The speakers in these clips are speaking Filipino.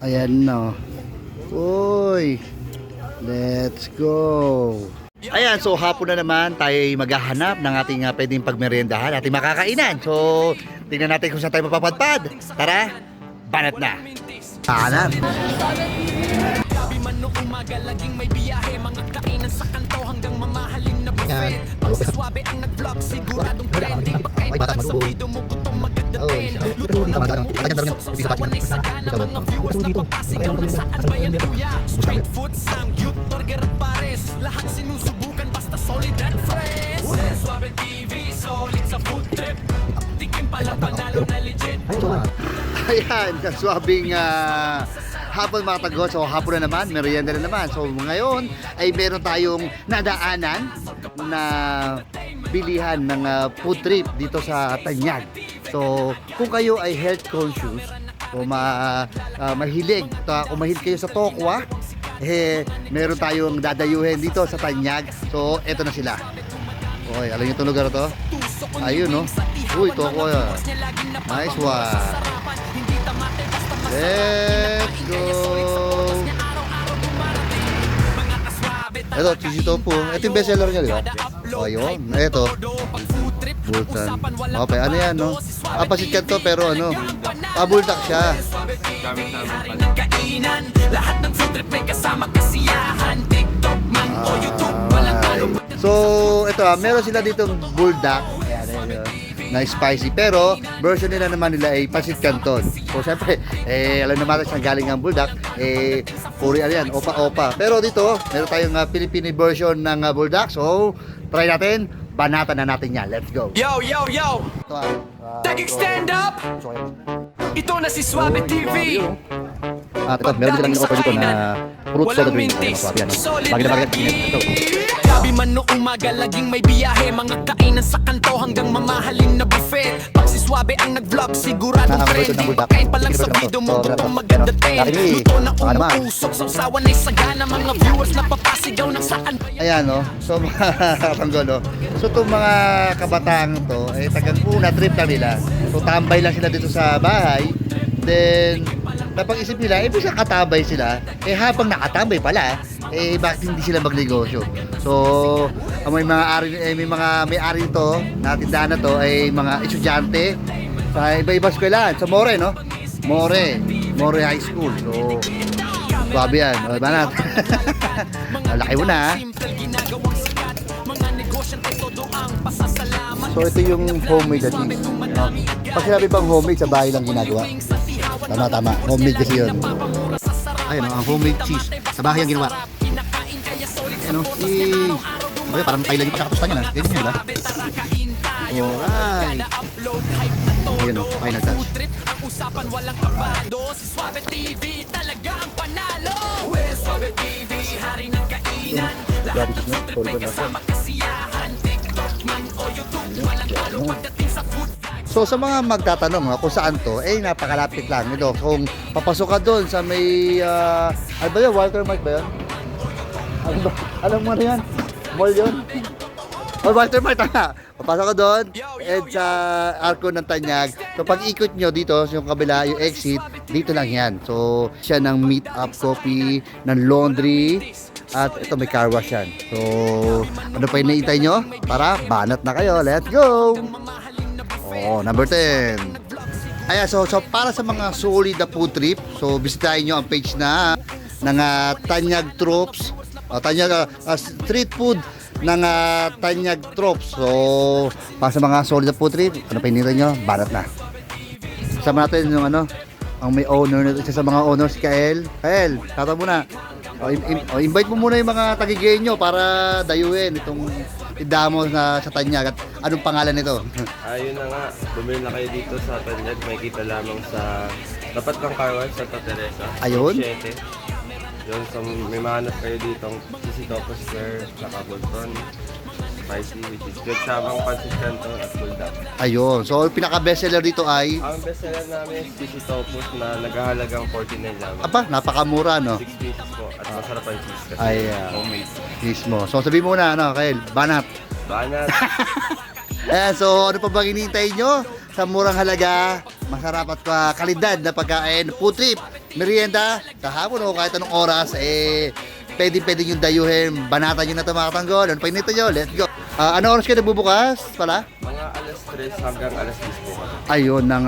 Ayan na. Uy. Let's go. Ayan, so hapon na naman tayo maghahanap ng ating pwedeng pagmeriendahan, ating makakainan. So, tingnan natin kung saan tayo mapapadpad. Tara, banat na. Hanap. Gabi man noong umaga, laging may biyahe. Mga kainan sa kanto hanggang mamahaling na buffet. Swabe ang nag-vlog, siguradong trending. Pagkain pa sa video mo, gutong magdadating. Sawan ay sagana, mga viewers na papasigaw ng saan ba yan kuya. Street food, samgyup, burger at pares. Lahat sinusubukan basta solid and fresh. Swabe TV, solid sa food trip. Tikim pala panalo na legit. Ayan, kaswabing hapon mga tagot. So hapon na naman, merienda na naman. So ngayon ay meron tayong nadaanan na bilihan ng food trip dito sa Tanyag. So kung kayo ay health conscious o mahilig kayo sa tokwa, meron tayong dadayuhin dito sa Tanyag. So eto na sila. Okay, alam niyo itong lugar to? Ayun, no? Uy, tokwa yan. Nice one. Let's go! Ito, cheesy tofu. Ito yung bestseller niya, di ba? O, ayun. Ito. Bultan. Okay, ano yan, no? Pasit ka to, pero ano? Bultak siya. So, ito meron sila ditong buldak. Ayan, na spicy, pero version nila naman ay pasit canton. So syempre, alam naman natin saan galing ang buldak, puri yan, opa-opa. Pero dito, meron tayong Filipino version ng buldak. So, try natin, banatan na natin yan. Let's go. Yo, yo, yo! Ito, Tagig stand up! Ito na si Swabe TV! ito, meron silang offer dito na fruit soda drink. Solid lagi! Gabi man noong umaga, laging may biyahe. Mga kainan sa kanto hanggang mamahaling na buffet. Pag si Swabe ang nag-vlog, siguradong trending. Pagkain pa lang sa video mo, gutong magdadating. Luto na umuusok, sausawan ay sagana. Mga viewers na papasigaw ng saan. Ayan, no? So mga kapanggol, no? So itong mga kabataan to, tagang una trip na nila. So tambay lang sila dito sa bahay. Then napag-isip nila, bisa katabay sila. Habang nakatambay pala, bakit hindi sila magnegosyo? So, may mga may-ari to, na tindahan na to, ay mga estudyante sa iba-ibang eskwelahan. Sa More, no? More High School. So, swabe yan. O, banat. Laki mo na, ha? So, ito yung homemade at least. No? Pag sinabi bang homemade, sa bahay lang ginagawa. Tama. Homemade kasi yun. Ayun, ang homemade cheese. Sa bahay ang ginawa. Ano? Parang Thailand yung pagkakatusta niya na. Ganyan yun, ba? Alright. Ayun, final touch. Usapan walang kabado. Si Swabe TV talaga ang panalo. Swabe TV, hari ng kainan. Lahat ng food may kasama kasiyahan. TikTok man o YouTube, walang talo pagdating sa food. So sa mga magtatanong kung saan to, napakalapit lang ito. Kung papasok ka doon sa may ano ba yun? Walter Mart ba yun? Ano ba? Alam mo na yan? Mall yun? Walter Mart, papasok ka doon sa Arco ng Tanyag. So pag ikot nyo dito, yung kabila, yung exit, dito lang yan. So siya ng meet up coffee, ng laundry, at ito may car wash yan. So ano pa inaintay nyo? Tara, banat na kayo. Let's go! Number 10. Ayan, so para sa mga solid na food trip, so bisitahin nyo ang page na ng Tanyag Troops. Tanyag street food ng Tanyag Troops. So para sa mga solid na food trip, ano pa hinintay nyo? Banat na. Kasama natin yung ang may owner nito, isa sa mga owners, si Kael. Kael, tata muna. Invite mo muna yung mga tagigay nyo para dayuin itong idamo sa Tanyag. At anong pangalan nito? Ayun na nga, bumili na kayo dito sa Tanyag. May kita lamang sa tapat ng car wash sa Teresa. Ayun? 7. Yun, so may mahanap kayo dito ang Sisi Topo Square, saka Bolton, spicy, which is good sabang pancit canton at buldak. Ayun, so pinaka-bestseller dito ay Ang bestseller namin is Sisi Topos na naghahalagang 49 lamang. napakamura, no? 6 pieces po at masarap ang cheese kasi Ay, homemade. mismo. So sabihin mo na, Kael, banat. Banat! Ayan, so ano pa bang hinihintay nyo? Sa murang halaga, masarap at kalidad na pagkain, food trip merienda, kahapon o kahit anong oras, pwede yung dayuhin, banatan nyo na ito mga katanggol. Ano pa nito nyo? Let's go. Ano oras kayo nagbubukas pala? Mga alas 3 hanggang alas 10 po kami. Ayun, ng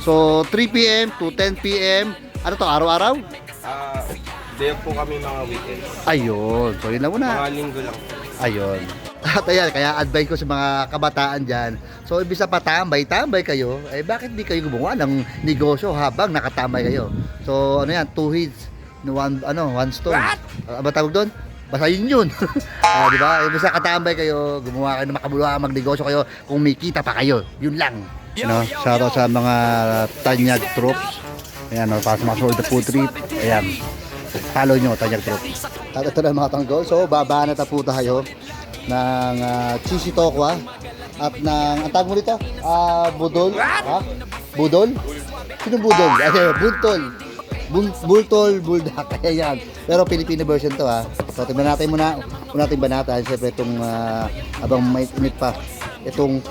So, 3 p.m. to 10 p.m. Ano to, araw-araw? Day po kami mga weekends. Ayun, so yun lang muna. Mga linggo lang po. Ayun. At ayan, kaya advice ko sa mga kabataan dyan. So, ibig sa patambay-tambay kayo, bakit di kayo gumawa ng negosyo habang nakatambay kayo? So, ano yan, two hits, one stone. Ano tawag doon? Basta yun. Di ba? Ibig sa katambay kayo, gumawa kayo ng makabuluhan, magnegosyo kayo, kung may kita pa kayo. Yun lang. Shoutout sa mga Tanyag Troops. Ayan, para sa mga sold the food trip. Ayan. Follow nyo, Tanyag Troops. At ito na mga tanggol. So, babaan na po tayo ng cheesy tokwa at ng, ang tawag mo dito? Budol? Ha? Budol? Sino budol? Bultol, buldak. Ayan. Pero Filipino version to ha. So, tingnan natin muna. Kung natin banatan, siyempre itong abang may init pa. Itong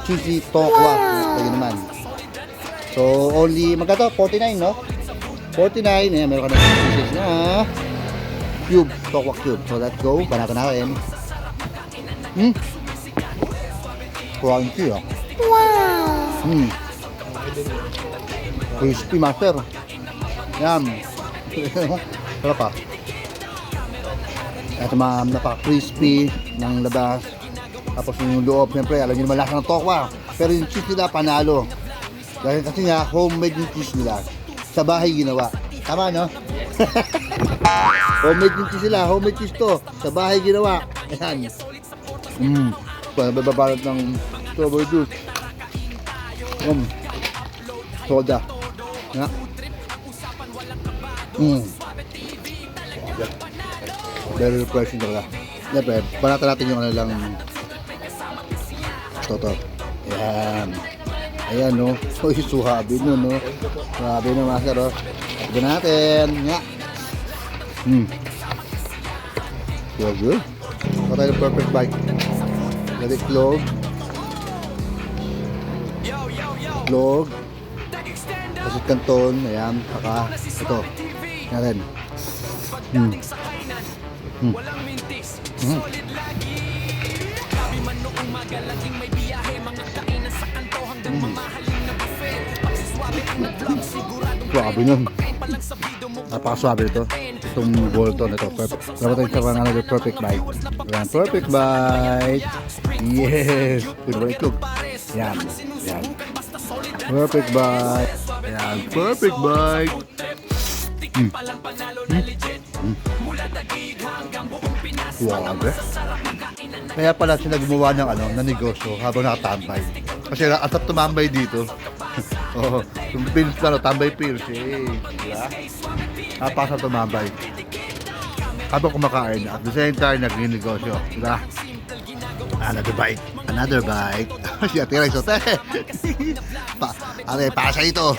cheesy tokwa. Ito yun naman. So, only, magkano? 49, no? 49. Ayan, meron ka na cheese na cube. Tokwa cube. So, let's go. Banatan natin. Crunchy ah. Wow! Crispy master. Yan. Sarap ah. Ito napaka-crispy ng labas. Tapos yung loob, siyempre, alam nyo naman lasa ng tokwa. Pero yung cheese nila, panalo. Dahil kasi nga, homemade yung cheese nila. Sa bahay ginawa. Tama, no? Homemade yung cheese nila. Homemade cheese to. Sa bahay ginawa. Ayan. Babalot ng strawberry juice. Soda. Nga. Very refreshing talaga. Siyempre, banatan natin yung ano lang. Ito. Ayan. Ayan, no. Uy, suhabi no, no. Suhabi no, master, oh. Ito natin. Nga. So good. Ito tayo ng perfect bite. Let it clove. Clove. Pasit kanton. Ayan. Saka ito. Natin. Walang mintis, solid lagi. Gabi man noong magalaging may biyahe, mga kainan sa kanto hanggang mamahaling na buffet. Pagsiswabe ang nag-vlog, siguradong Swabe nun. pagkain palang sa bido mo. Napakaswabe ito. Itong Bolton ito. Perfect. Dapat tayo sa another perfect bite. Ayan. Perfect bite. Yes. Ito ba itlog? Ayan. Ayan. Perfect bite. Ayan. Perfect bite. Swabe. Kaya pala sila gumawa ng na negosyo habang nakatambay. Kasi atap tumambay dito. Oh, yung pills tambay pills diba? Napasa tumambay. Habang kumakain at the same time nagninegosyo, diba? Another bite. Another bite. Siya tira iso. Pasa ito.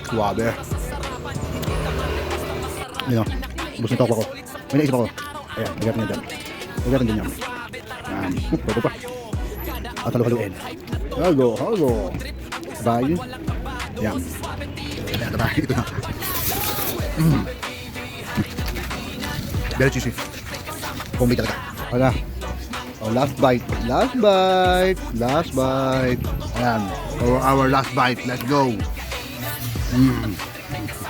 Swabe. Yun o. Ubus na tokwa ko. May naisip ako. Ayan, bigat niya dyan. Bigat din yan. Ayan. Bago pa. At halu-haluin. Halo. Bye. Ayan. Ayan, tara. Ito na. Very cheesy. Homemade talaga. Wala. Oh, last bite. Ayan. Our last bite. Let's go.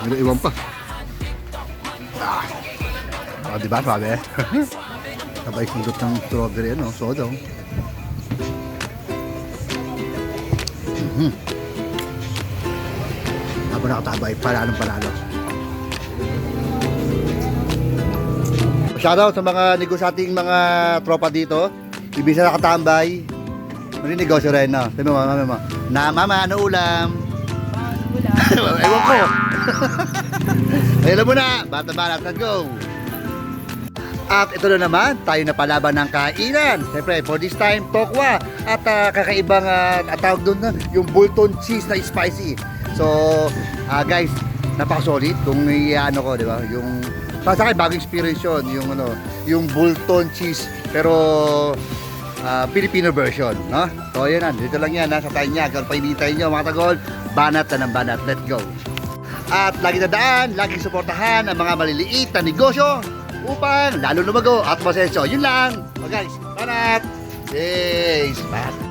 May iwan pa. Diba, sabi? Sabay sundot ng strawberry, soda. Habang nakatabay, panalo. Shoutout sa mga negosyating mga tropa dito. Ibig sa nakatambay. Maninegosyo rin, no? Sabi mo, mama. Mama, ano ulam? Ewan ko. Alam mo na, bata-bata, let's go. At ito na naman, tayo na palaban ng kainan. Siyempre, for this time, tokwa. At kakaibang tawag doon na, yung Bolton cheese na spicy. So, guys, napaka-solid. Kung ko, di ba? Yung, sa akin, bagong experience yun. Yung Bolton cheese. Pero, Filipino version, no? So yun na, dito lang yan, sa Tanyag. Kung painitay nyo mga tagol, banat na ng banat. Let's go. At lagi tandaan, lagi suportahan ang mga maliliit na negosyo upang lalo lumago at masenso. Yun lang. So guys, banat. Yes, banat.